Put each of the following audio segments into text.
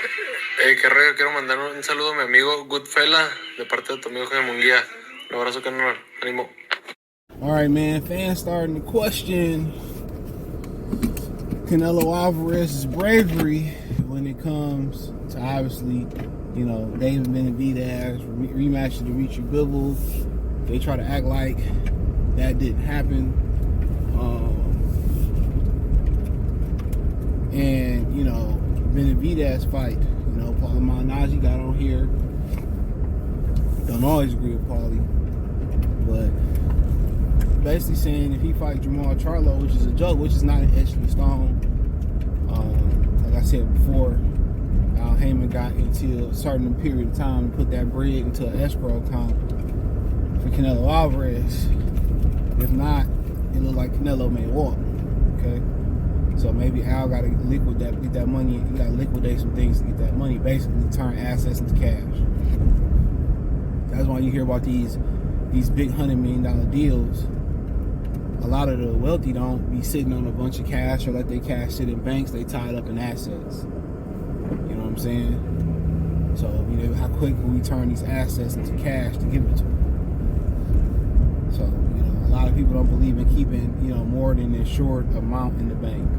Qué rollo, quiero mandar un saludo a mi amigo Goodfella de parte de tu amigo Jaime Munguía. Un abrazo, carnal. Ánimo. All right, man. Fans starting to question Canelo Alvarez's bravery when it comes to obviously, David Benavidez rematch to Dimitri Bivol. They try to act like that didn't happen. And Benavidez fight. Paulie Malignaggi got on here. Don't always agree with Paulie, but basically saying if he fight Jamal Charlo, which is a joke, which is not an etched in stone. Like I said before, Al Heyman got into a certain period of time to put that bread into an escrow account for Canelo Alvarez. If not, it looked like Canelo may walk. Okay, so maybe Al got to get that money. He got to liquidate some things to get that money. Basically, turn assets into cash. That's why you hear about these big $100 million deals. A lot of the wealthy don't be sitting on a bunch of cash or let their cash sit in banks. They tie it up in assets. You know what I'm saying? So, how quick can we turn these assets into cash to give it to them? So, a lot of people don't believe in keeping, more than the assured amount in the bank.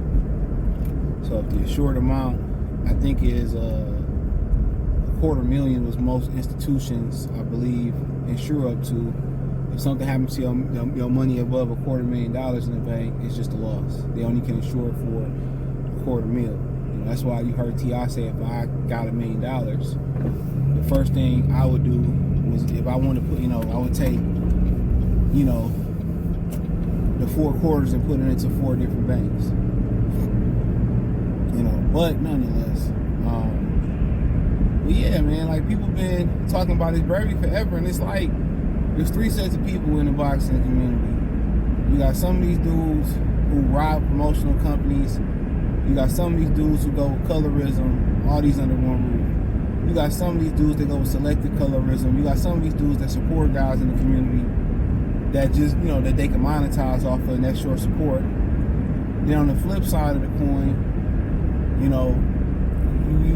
So if the assured amount, I think is $250,000 was most institutions, I believe, insure up to. If something happens to your money above $250,000 in the bank, it's just a loss. They only can insure it for $250,000. That's why you heard T.I. say if I got $1 million, the first thing I would do was if I want to put, I would take, the 4 quarters and put it into 4 different banks. But nonetheless, but yeah, man, like people been talking about this Bravery forever, and it's like there's 3 sets of people in the boxing community. You got some of these dudes who rob promotional companies. You got some of these dudes who go with colorism, all these under one roof. You got some of these dudes that go with selective colorism. You got some of these dudes that support guys in the community that just, that they can monetize off of and that's short support. Then on the flip side of the coin, you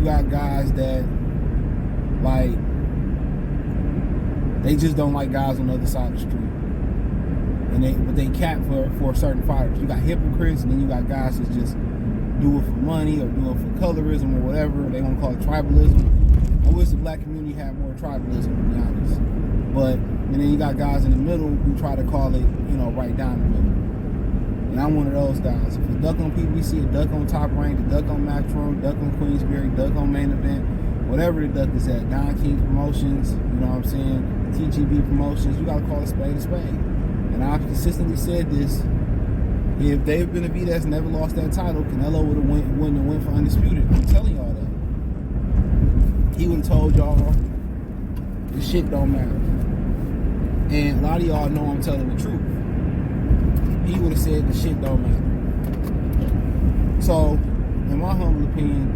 got guys that, like, they just don't like guys on the other side of the street. But they cap for certain fighters. You got hypocrites, and then you got guys that just do it for money or do it for colorism or whatever. They want to call it tribalism. I wish the black community had more tribalism, to be honest. And then you got guys in the middle who try to call it, right down the middle. And I'm one of those guys. If a duck on PBC, a duck on Top Rank, a duck on Matchroom, a duck on Queensberry, a duck on Main Event, whatever the duck is at, Don King Promotions, you know what I'm saying, TGB Promotions, you gotta call a spade a spade. And I've consistently said this, if David Benavidez never lost that title, Canelo would have went for Undisputed. I'm telling y'all that. He would have told y'all, the shit don't matter. And a lot of y'all know I'm telling the truth. He would have said the shit don't matter. So, in my humble opinion,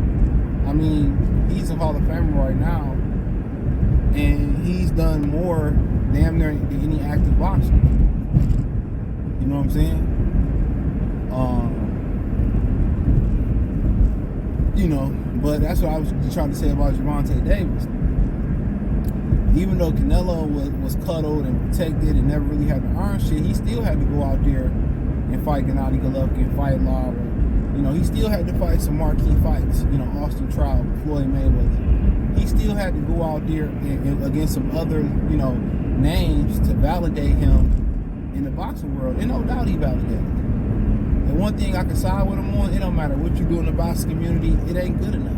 he's a Hall of Famer right now, and he's done more damn near than any active boxer. You know what I'm saying? But that's what I was trying to say about Gervonta Davis. Even though Canelo was cuddled and protected and never really had to earn shit, he still had to go out there and fight Gennady Golovkin, fight Lara. He still had to fight some marquee fights. Austin Trout, Floyd Mayweather. He still had to go out there and against some other, names to validate him in the boxing world. And no doubt he validated. And one thing I can side with him on, it don't matter what you do in the boxing community, it ain't good enough.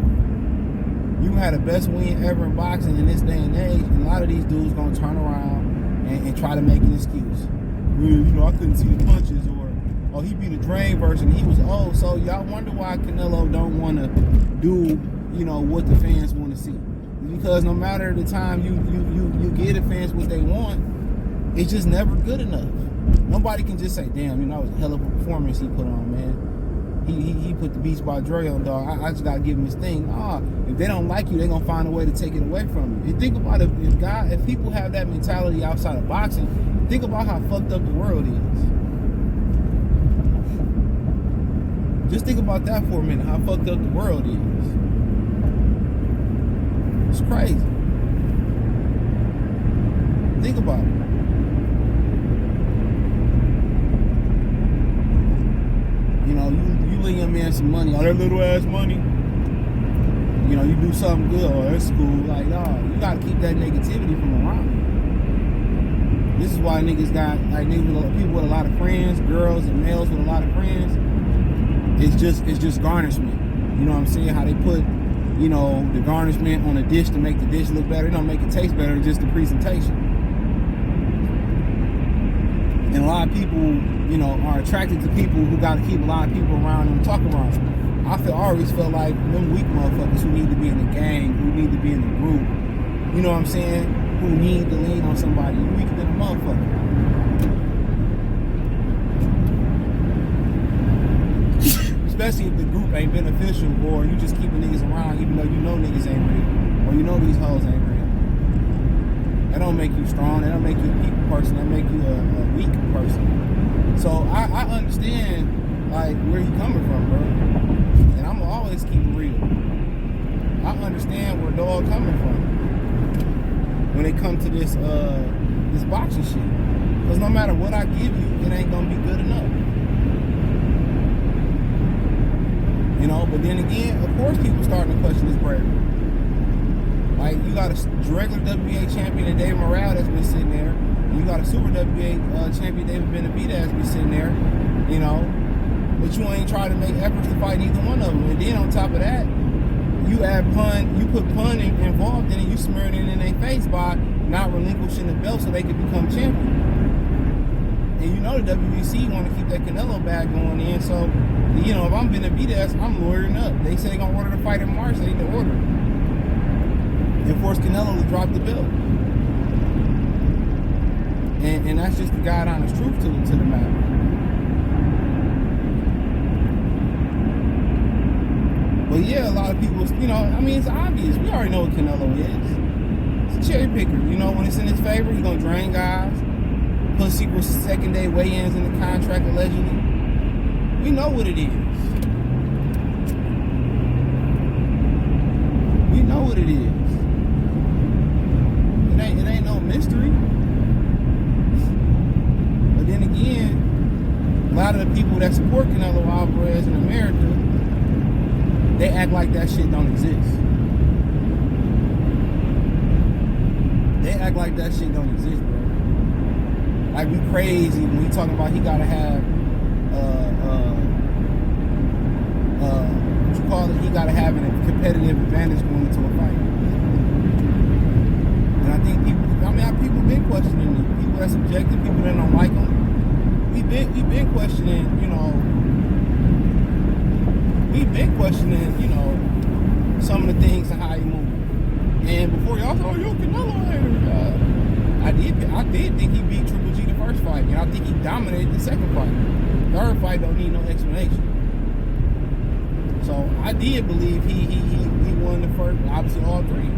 You had the best win ever in boxing in this day and age, and a lot of these dudes gonna turn around and try to make an excuse. Well, I couldn't see the punches, or he beat a drain version, he was old. So y'all wonder why Canelo don't want to do, what the fans want to see. Because no matter the time you give the fans what they want, it's just never good enough. Nobody can just say, damn, that was a hell of a performance he put on, man. He put the Beats by Dre on, dog. I just gotta give him his thing. If they don't like you, they're gonna find a way to take it away from you. And think about it, if people have that mentality outside of boxing, think about how fucked up the world is. Just think about that for a minute, how fucked up the world is. crazy. Think about it. You know, you lend your man some money, all that little ass money. You know, you do something good, or that's cool. Like, no, you gotta keep that negativity from around. This is why niggas got, like, people with a lot of friends, girls and males with a lot of friends. It's just garnishment. You know what I'm saying? How they put, you know, the garnishment on a dish to make the dish look better. It don't make it taste better, just the presentation. And a lot of people, you know, are attracted to people who got to keep a lot of people around them, talk around them. I always felt like them weak motherfuckers who need to be in the gang, who need to be in the group. You know what I'm saying? Who need to lean on somebody. You weaker than a motherfucker. Especially if the group ain't beneficial, or you just keeping niggas around even though you know niggas ain't real, or you know these hoes ain't real. That don't make you strong. That don't make you a people person. That make you a weak person. So I understand, like, where he coming from, bro. And I'm gonna always keep it real. I understand where dog coming from when it comes to this boxing shit. Because no matter what I give you, it ain't gonna be good enough. You know, but then again, of course people starting to question his bravery. Like, you got a regular WBA champion, David Morale, that's been sitting there. And you got a super WBA champion, David Benavidez, that's been sitting there, you know. But you ain't trying to make efforts to fight either one of them. And then on top of that, you put pun involved in it, you smearing it in their face by not relinquishing the belt so they can become champion. And you know the WBC want to keep that Canelo bag going in, so, you know, if I'm Benavidez, I'm lawyering up. They say they're going to order the fight in March, they need to order it. And force Canelo to drop the belt. And that's just the God honest truth to the matter. But yeah, a lot of people, you know, I mean, it's obvious. We already know what Canelo is. It's a cherry picker. You know, when it's in his favor, he's going to drain guys, put secret second day weigh-ins in the contract allegedly. We know what it is. We know what it is. It ain't no mystery. But then again, a lot of the people that support Canelo Alvarez in America, they act like that shit don't exist. They act like that shit don't exist, bro. Like, we crazy when we talking about he gotta have what you call it, he gotta have a competitive advantage going into a fight. And I think people been questioning it. People that's objective, people that don't like him. We've been questioning, you know, some of the things and how he moved. And before y'all thought, yo, Canelo hater, I did think he beat Triple G the first fight, and I think he dominated the second fight. Third fight don't need no explanation. So I did believe he won the first, obviously all three.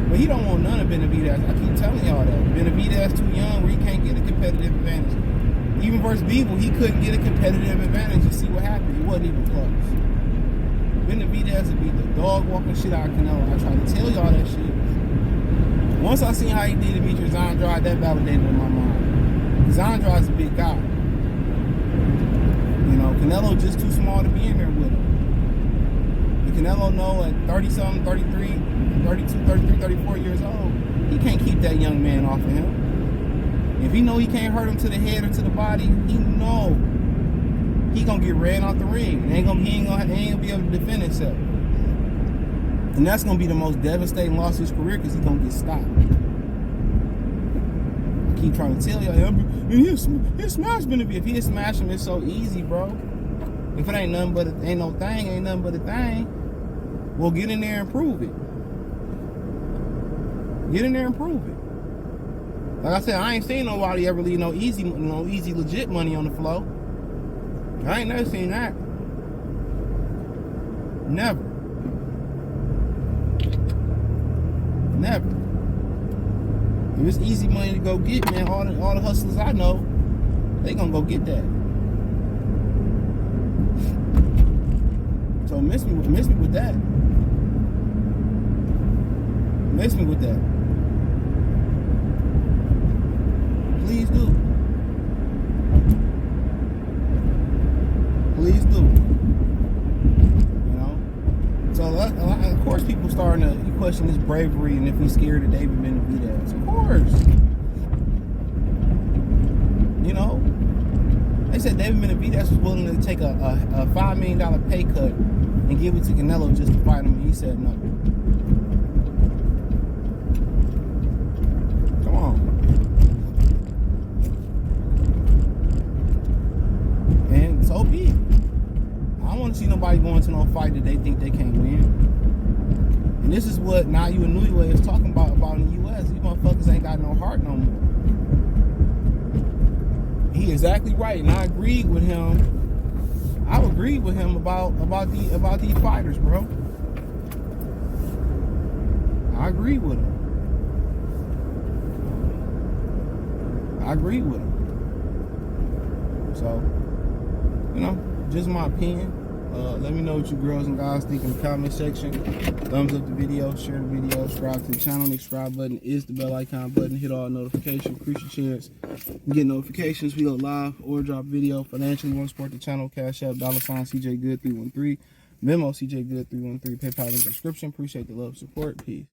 But he don't want none of Benavidez. I keep telling y'all that. Benavidez too young where he can't get a competitive advantage. Even versus Beeble, he couldn't get a competitive advantage. You see what happened? He wasn't even close. Benavidez would beat the dog walking shit out of Canelo. I tried to tell y'all that shit. Once I seen how he did to Demetrius Andrade, that validated in my mind. Because Andrade's a big guy. You know, Canelo just too small to be in there with him. And Canelo know at 30-something, 33, 32, 33, 34 years old, he can't keep that young man off of him. If he know he can't hurt him to the head or to the body, he know he gonna get ran out the ring. And he ain't gonna be able to defend himself. And that's gonna be the most devastating loss of his career because he's gonna get stopped. I keep trying to tell y'all, he'll smash Benavidez. If he'll smash him, it's so easy, bro. If it ain't nothing but ain't nothing but a thing, well, get in there and prove it. Get in there and prove it. Like I said, I ain't seen nobody ever leave no easy legit money on the floor. I ain't never seen that. Never. Never. If it's easy money to go get, man, all the hustlers I know, they gonna go get that. So miss me with that. Miss me with that. Please do. Please do. You know? So, of course, people starting to question his bravery and if he's scared of David Benavidez. Of course. You know? They said David Benavidez was willing to take a $5 million pay cut and give it to Canelo just to fight him, and he said no. Come on. And so be it. I don't want to see nobody going to no fight that they think they can't win. And this is what Nayu Inoue is talking about in the U.S. These motherfuckers ain't got no heart no more. He exactly right, and I agreed with him. I agreed with him about these fighters, bro. I agree with him. I agree with him. So, you know, just my opinion. Let me know what you girls and guys think in the comment section. Thumbs up the video, share the video, subscribe to the channel. The subscribe button is the bell icon button. Hit all notifications. Increase your chance to get notifications. We go live or drop video. Financially, want to support the channel? Cash App, $CJ Good 313. Venmo CJ Good 313. PayPal in the description. Appreciate the love, support. Peace.